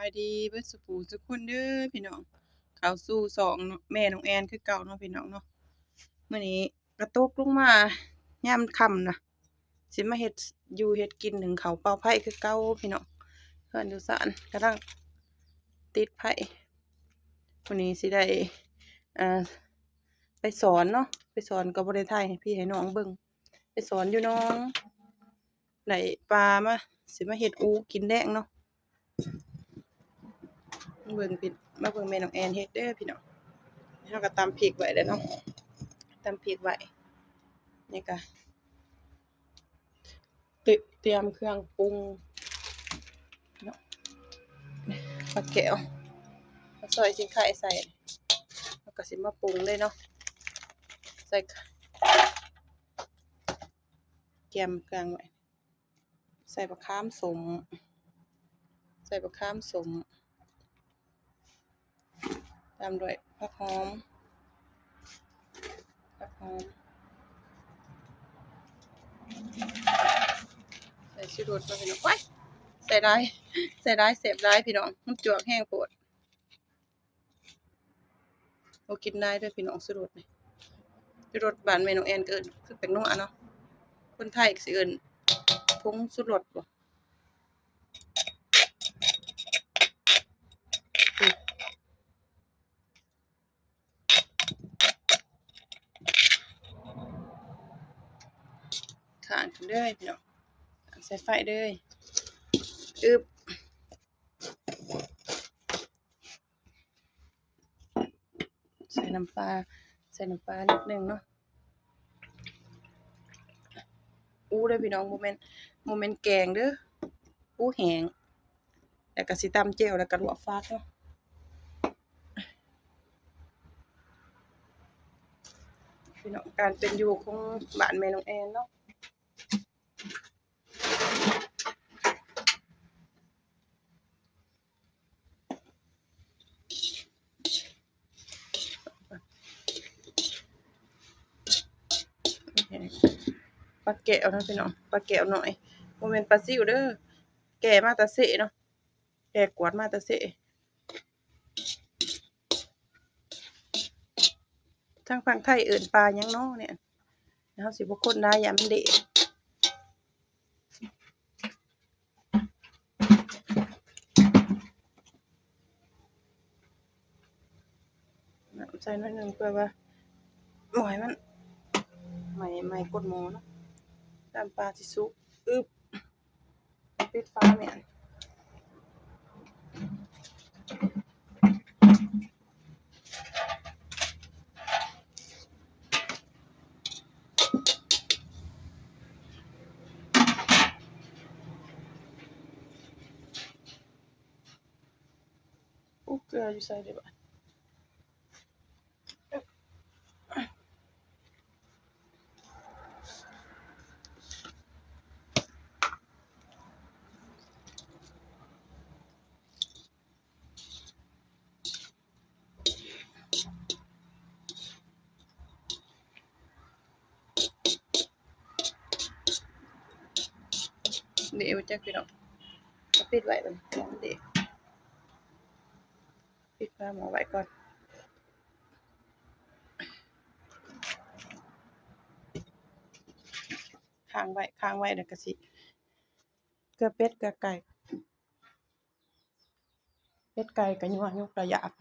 ายดีเบิดสุขสุขคนเด้อพี่น้องเข้าสู่สองแม่น้องแอนคือเก่าเนาะพี่น้องเนาะมื้อนี้กระตกลงมายามค่ำน่ะสิมาเฮ็ดอยู่เฮ็ดกินหนึ่งข้าวเป่าไผ่คือเก่าพี่น้องเฮือนอยู่ศาลกำลังติดไผ่มื้อนี้สิได้อ่าไปสอนเนาะไปสอนก็บ่ได้ถ่ายให้พี่ให้น้องเบิ่งไปสอนอยู่น้องได้ปลามาสิมาเฮ็ดอูกินแลงเนาะ เบิ่งพี่มาเบิ่งแม่น้องแอนเฮ็ดเด้อพี่น้องเฮาก็ตำพริกไว้แล้วเนาะตำพริกไว้นี่ก็เตรียมเครื่องปรุงเนาะปลาแก้วมาซอยสิงไข่ใส่แล้วก็สิมาปรุงเลยเนาะใส่แกมเครื่องไว้ใส่บักขามสมใส่บักขามสมตามด้วยผักหอมใส่ชูรสมาพี่น้องว้ายใส่ได้เสพได้พี่น้องมันจวกแห้งโพดบ่กินได้เด้อพี่น้องชูรสนี่ชูรสบ้านแม่น้องแอนก็เอิ้นคือแป้งนัวเนาะคนไทยก็สิเอิ้นผงชูรสบ่ข้างกันเด้อพี่น้องใส่ไฟเด้ออึบใส่น้ำปลานิดนึงเนาะอู้เด้อพี่น้องบ่แม่นแกงเด้ออู้แห้งแล้วก็สิตำแจ่วแล้วก็ลวกฟักเนาะพี่น้องการเป็นอยู่ของบ้านแม่น้องแอนเนาะปลาแก้วเนาะพี่น้องปลาแก้วหน่อยบ่แม่นปลาซิวเด้อแก่มาแต่เสะเนาะแก่กวาดมาแต่เสะทางฝั่งไทยเอิ้นปลาหยังเนาะเนี่ยเฮาสิบ่คนหลายอย่ามันเละใส่หน่อยหนึงเพื่อว่าบ่ให้มันไหม้ก้นหม้อเนาะน้ำปลาสิสุกอึบปิดฝาแม่นอู้เกลืออยู่ใส่ได้บ่เดี๋ยวจักพี่น้องเอาปิดไว้บัดนี้เดี๋ยวปิดฝาหม้อไว้ก่อนค้างไว้แล้วก็สิเกลือเป็ดเกลือไก่เป็ดไก่ก็ยั่วยกระยาบ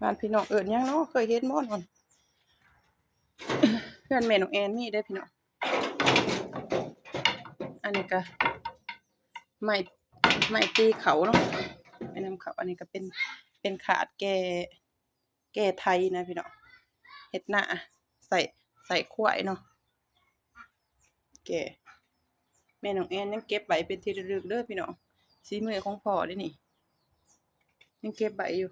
บ้านพี่น้องเอิ้นหยังเนาะเคยเห็นบ่นั่นเพื่อนแม่น้องแอนมีเด้อพี่น้องอันนี้ก็ไม้ตีเขาเนาะไม้นำเขาอันนี้ก็เป็นขาดแก่ไทยนะพี่น้องเฮ็ดหน้าใส่ควายเนาะแก่แม่น้องแอนยังเก็บไว้เป็นที่ระลึกเด้อพี่น้องฝีมือของพ่อเด้อนี่ยังเก็บไว้อยู่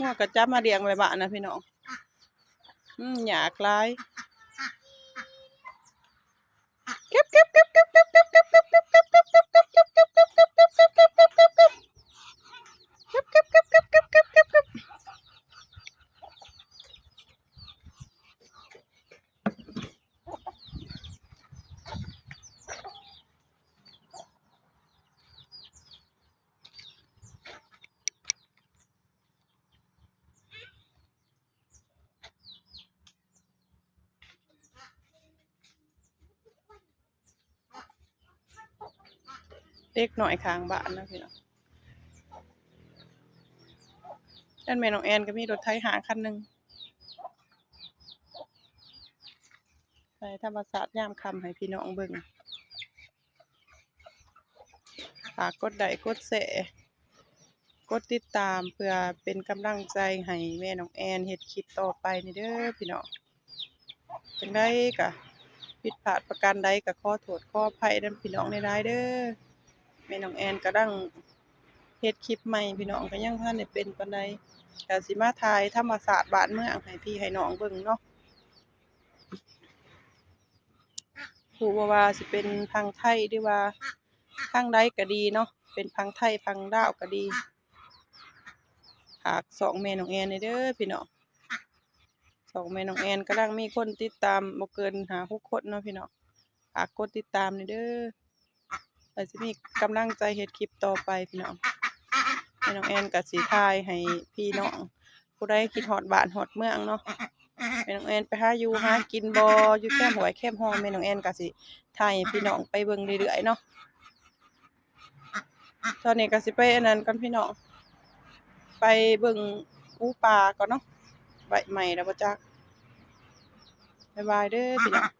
งัวก็จับมาเลี้ยงไว้บ้านนะพี่น้องยากหลายเก็บเด็กหน่อยข้างบ้านนะพี่น้องด้านแม่น้องแอนก็มีรถไถหางคันหนึ่งไปธรรมศาสตร์ยามค่ำให้พี่น้องเบิ่งฝากกดไลค์กดแชร์กดติดตามเพื่อเป็นกำลังใจให้แม่น้องแอนเฮ็ดคลิปต่อไปนี่เด้อพี่น้องจังได๋ก็ผิดพลาดประการใดก็ขอโทษขออภัยนำพี่น้องหลายๆเด้อแม่น้องแอนกำลังเฮ็ดคลิปใหม่พี่น้องก็ยังบ่ทันได้เป็นปานใดก็สิมาถ่ายธรรมศาสตร์บ้านเมืองให้พี่ให้น้องเบิ่งเนาะบ่ว่าสิเป็นพังไทยหรือว่าพังใดก็ดีเนาะเป็นพังไทยพังลาวก็ดีฝากช่องแม่น้องแอนนี่เด้อพี่น้องช่องแม่น้องแอนกำลังมีคนติดตามบ่เกิน5-6 คนเนาะพี่น้องฝากกดติดตามนี่เด้อเพื่อสิมีกำลังใจเฮ็ดคลิปต่อไปพี่น้องแม่น้องแอนก็สิถ่ายให้พี่น้องผู้ใดคิดฮอดบ้านฮอดเมืองเนาะแม่น้องแอนไปหาอยู่หากินบ่อยู่แคมป์ห้วยแคมป์ฮ้อแม่น้องแอนก็สิถ่ายให้พี่น้องไปเบิ่งเรื่อยๆเนาะตอนนี้ก็สิไปอันนั้นก่อนพี่น้องไปเบิ่งปูปลาก่อนเนาะใบใหม่แล้วบ่จักบ๊ายบายเด้อพี่น้อง